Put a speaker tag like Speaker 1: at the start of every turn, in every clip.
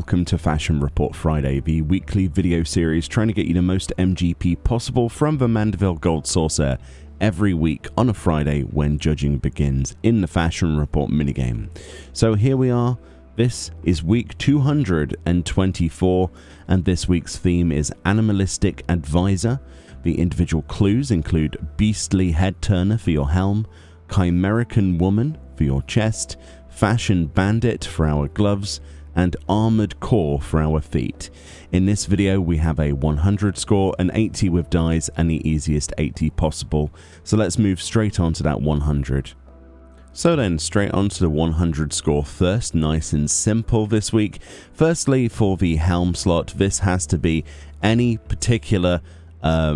Speaker 1: welcome to Fashion Report Friday, the weekly video series trying to get you the most MGP possible from the Mandeville Gold Saucer every week on a Friday when judging begins in the Fashion Report minigame. So here we are, this is week 224, and this week's theme is Animalistic Advisor. The individual clues include Beastly Head Turner for your helm, Chimerican Woman for your chest, Fashion Bandit for our gloves, and Armored Core for our feet. In this video we have a 100 score, an 80 with dies, and the easiest 80 possible. So let's move straight on to that 100. So then, straight on to the 100 score first, nice and simple this week. Firstly, for the helm slot, this has to be any particular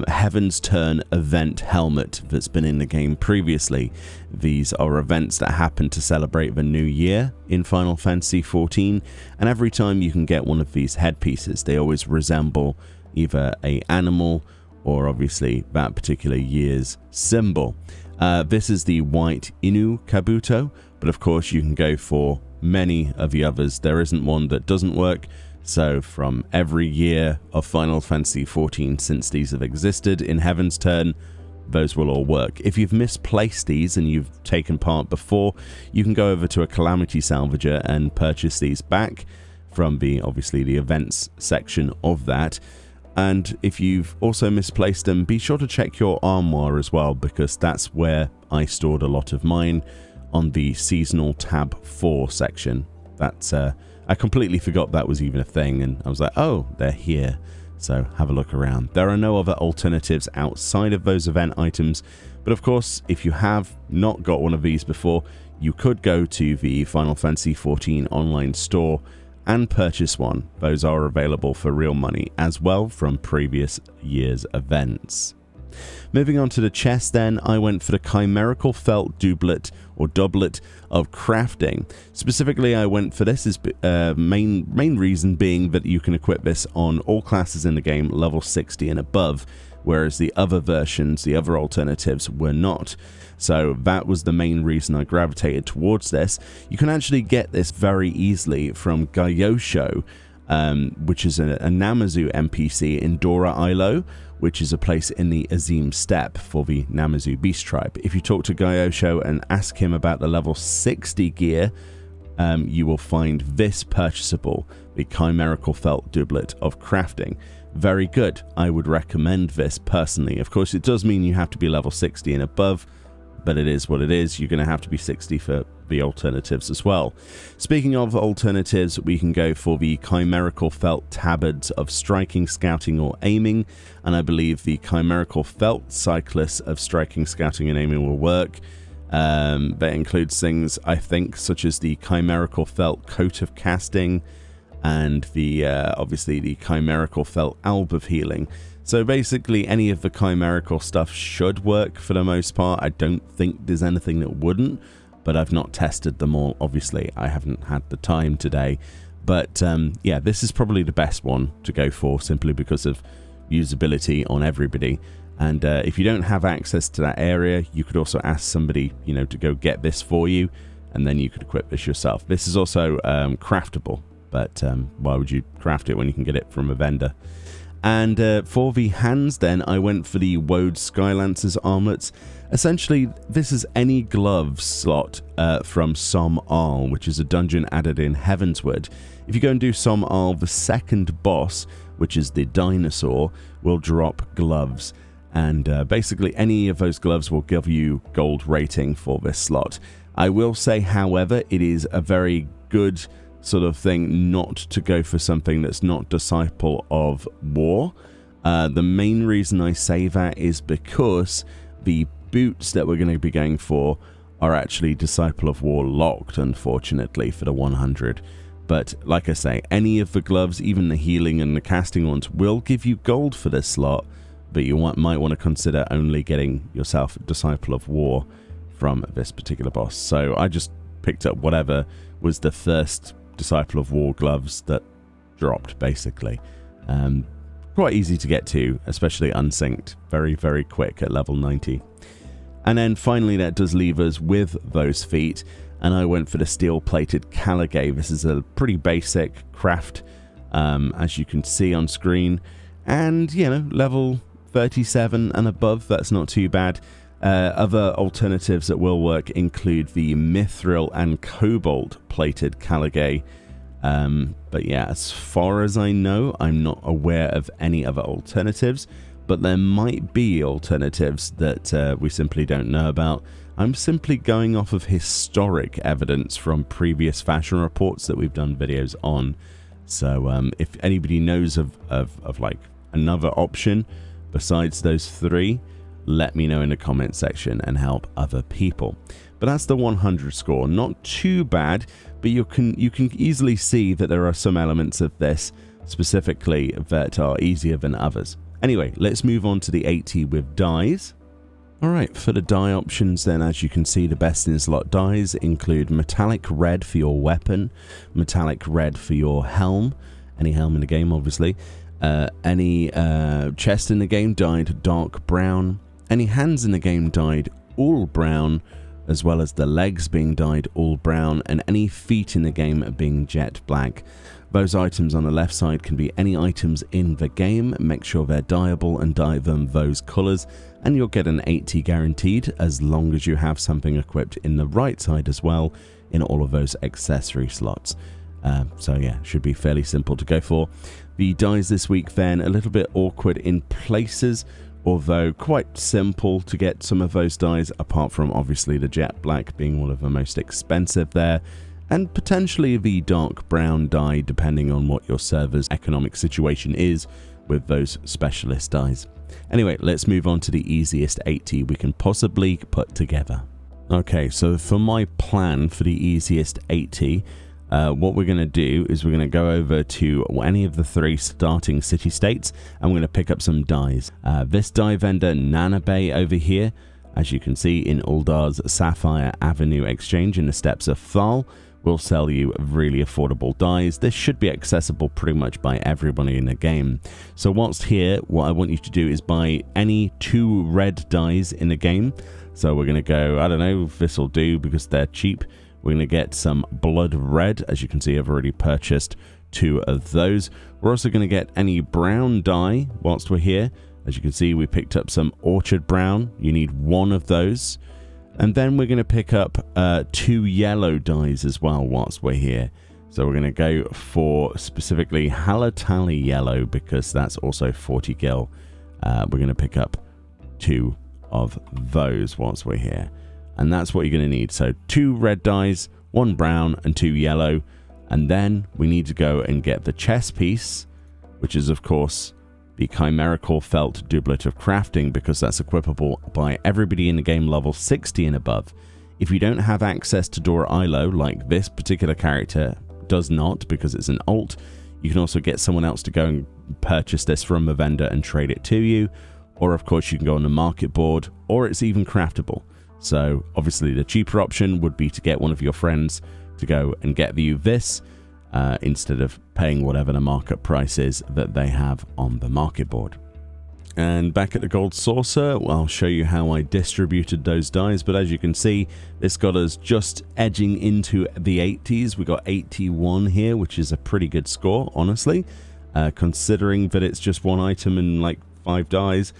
Speaker 1: Heaven's Turn event helmet that's been in the game previously. These are events that happen to celebrate the new year in Final Fantasy XIV, and every time you can get one of these headpieces, they always resemble either an animal or obviously that particular year's symbol. This is the white Inu Kabuto, but of course you can go for many of the others. There isn't one that doesn't work. So from every year of Final Fantasy XIV since these have existed in Heaven's Turn, those will all work. If you've misplaced these and you've taken part before, you can go over to a Calamity Salvager and purchase these back from obviously the events section of that. And if you've also misplaced them, be sure to check your armoire as well, because that's where I stored a lot of mine, on the seasonal tab 4 section. That's I completely forgot that was even a thing, and I was like, oh, they're here. So have a look around. There are no other alternatives outside of those event items, but of course, if you have not got one of these before, you could go to the Final Fantasy XIV online store and purchase one. Those are available for real money as well from previous year's events. Moving on to the chest then, I went for the Chimerical Felt Doublet or Doublet of Crafting. Specifically, I went for this is main reason being that you can equip this on all classes in the game level 60 and above, whereas the other versions, the other alternatives, were not. So that was the main reason I gravitated towards this. You can actually get this very easily from Gyosho, which is a Namazu NPC in Dora Ilo, which is a place in the Azim Steppe for the Namazu Beast Tribe. If you talk to Gyosho and ask him about the level 60 gear, you will find this purchasable, the Chimerical Felt Doublet of Crafting. Very good. I would recommend this personally. Of course, it does mean you have to be level 60 and above, but it is what it is. You're going to have to be 60 for the alternatives as well. Speaking of alternatives, we can go for the Chimerical Felt Tabards of Striking, Scouting, or Aiming, and I believe the Chimerical Felt Cyclists of Striking, Scouting, and Aiming will work. That includes things, I think, such as the Chimerical Felt Coat of Casting, and the obviously the Chimerical Felt Alb of Healing. So basically any of the chimerical stuff should work for the most part. I don't think there's anything that wouldn't, but I've not tested them all. Obviously, I haven't had the time today. But yeah, this is probably the best one to go for, simply because of usability on everybody. And if you don't have access to that area, you could also ask somebody, to go get this for you, and then you could equip this yourself. This is also craftable, but why would you craft it when you can get it from a vendor? And for the hands then, I went for the Woad Skylancer's armlets. Essentially, this is any glove slot from Som Arl, which is a dungeon added in Heavensward. If you go and do Som Arl, the second boss, which is the dinosaur, will drop gloves. And basically any of those gloves will give you gold rating for this slot. I will say, however, it is a very good sort of thing not to go for something that's not Disciple of War. The main reason I say that is because the boots that we're going to be going for are actually Disciple of War locked, unfortunately, for the 100. But like I say, any of the gloves, even the healing and the casting ones, will give you gold for this slot, but you might want to consider only getting yourself Disciple of War from this particular boss. So I just picked up whatever was the first Disciple of War gloves that dropped, basically. Quite easy to get to, especially unsynced. Very, very quick at level 90. And then finally that does leave us with those feet, and I went for the steel-plated Caligay. This is a pretty basic craft as you can see on screen. And, you know, level 37 and above, that's not too bad. Other alternatives that will work include the Mithril and Cobalt plated Caligay. But yeah, as far as I know, I'm not aware of any other alternatives, but there might be alternatives that we simply don't know about. I'm simply going off of historic evidence from previous fashion reports that we've done videos on. So if anybody knows of like another option besides those three, let me know in the comment section and help other people. But that's the 100 score. Not too bad, but you can easily see that there are some elements of this specifically that are easier than others. Anyway, let's move on to the 80 with dies. Alright, for the die options then, as you can see, the best in slot dies include metallic red for your weapon, metallic red for your helm, any helm in the game obviously, any chest in the game dyed dark brown, any hands in the game dyed all brown, as well as the legs being dyed all brown, and any feet in the game being jet black. Those items on the left side can be any items in the game. Make sure they're dyeable and dye them those colors, and you'll get an 80 guaranteed as long as you have something equipped in the right side as well in all of those accessory slots. So yeah, should be fairly simple to go for. The dies this week then, a little bit awkward in places, although quite simple to get some of those dies, apart from obviously the jet black being one of the most expensive there, and potentially the dark brown die depending on what your server's economic situation is with those specialist dies. Anyway, let's move on to the easiest 80 we can possibly put together. Okay, so for my plan for the easiest 80, what we're going to do is we're going to go over to any of the three starting city-states, and we're going to pick up some dies. This die vendor, Nanabay, over here, as you can see in Uldar's Sapphire Avenue Exchange in the Steppes of Thal, will sell you really affordable dies. This should be accessible pretty much by everybody in the game. So whilst here, what I want you to do is buy any 2 red dies in the game. So we're going to go, I don't know, this will do because they're cheap. We're going to get some blood red. As you can see, I've already purchased 2 of those. We're also going to get any brown dye whilst we're here. As you can see, we picked up some orchard brown. You need 1 of those. And then we're going to pick up 2 yellow dies as well whilst we're here. So we're going to go for specifically Halatali yellow because that's also 40 gil. We're going to pick up 2 of those whilst we're here. And that's what you're going to need. So 2 red dies, 1 brown and 2 yellow. And then we need to go and get the chess piece, which is of course the chimerical felt doublet of crafting, because that's equipable by everybody in the game level 60 and above. If you don't have access to Dora Ilo, like this particular character does not because it's an alt, you can also get someone else to go and purchase this from a vendor and trade it to you. Or of course you can go on the market board, or it's even craftable. So obviously the cheaper option would be to get one of your friends to go and get you this instead of paying whatever the market price is that they have on the market board. And back at the gold saucer, I'll show you how I distributed those dies, but as you can see, this got us just edging into the 80s. We got 81 here, which is a pretty good score, honestly, considering that it's just 1 item and like 5 dies.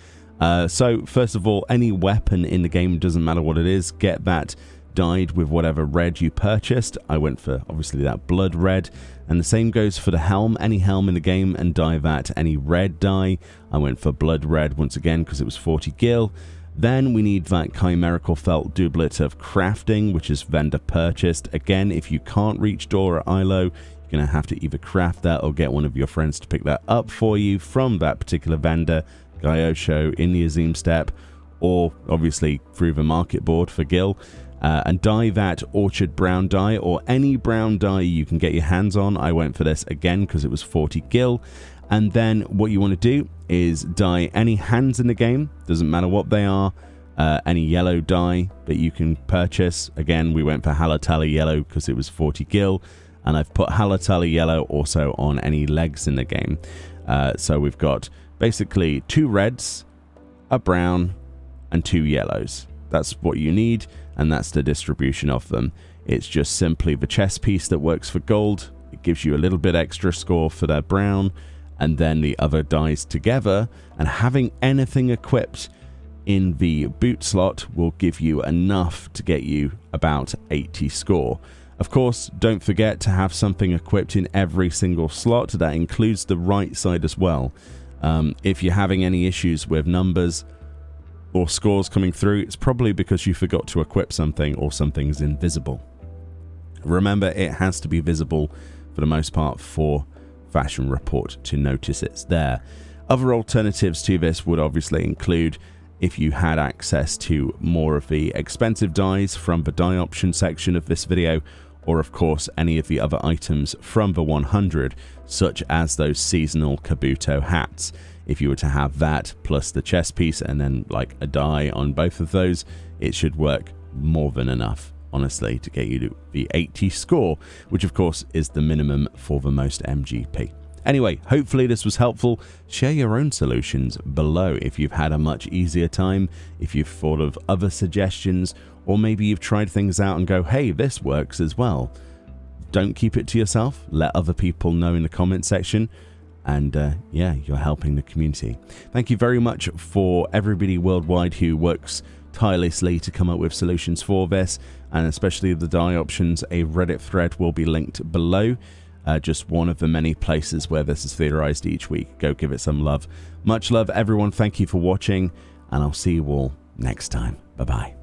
Speaker 1: So first of all, any weapon in the game, doesn't matter what it is, get that dyed with whatever red you purchased. I went for obviously that blood red, and the same goes for the helm. Any helm in the game and dye that any red dye. I went for blood red once again because it was 40 gil. Then we need that chimerical felt doublet of crafting, which is vendor purchased. Again, if you can't reach Dora Ilo, you're going to have to either craft that or get one of your friends to pick that up for you from that particular vendor, Gyosho in the Azim Steppe, or obviously through the market board for gil. And dye that orchard brown dye, or any brown dye you can get your hands on. I went for this again because it was 40 gil. And then what you want to do is dye any hands in the game, doesn't matter what they are, any yellow dye that you can purchase. Again, we went for Halatali yellow because it was 40 gil, and I've put Halatali yellow also on any legs in the game. So we've got basically 2 reds, a brown, and 2 yellows. That's what you need, and that's the distribution of them. It's just simply the chess piece that works for gold, It gives you a little bit extra score for that brown, and then the other dies together, and having anything equipped in the boot slot will give you enough to get you about 80 score. Of course, don't forget to have something equipped in every single slot. That includes the right side as well. If you're having any issues with numbers or scores coming through, it's probably because you forgot to equip something or something's invisible. Remember, it has to be visible for the most part for Fashion Report to notice it's there. Other alternatives to this would obviously include if you had access to more of the expensive dyes from the dye option section of this video, or of course any of the other items from the 100, such as those seasonal Kabuto hats. If you were to have that plus the chest piece and then like a dye on both of those, it should work more than enough, honestly, to get you to the 80 score, which of course is the minimum for the most MGP. Anyway, hopefully this was helpful. Share your own solutions below if you've had a much easier time, if you've thought of other suggestions, or maybe you've tried things out and go, hey, this works as well. Don't keep it to yourself. Let other people know in the comment section. And yeah, you're helping the community. Thank you very much for everybody worldwide who works tirelessly to come up with solutions for this, and especially the dye options. A Reddit thread will be linked below. Just one of the many places where this is theorized each week. Go give it some love. Much love, everyone. Thank you for watching, and I'll see you all next time. Bye-bye.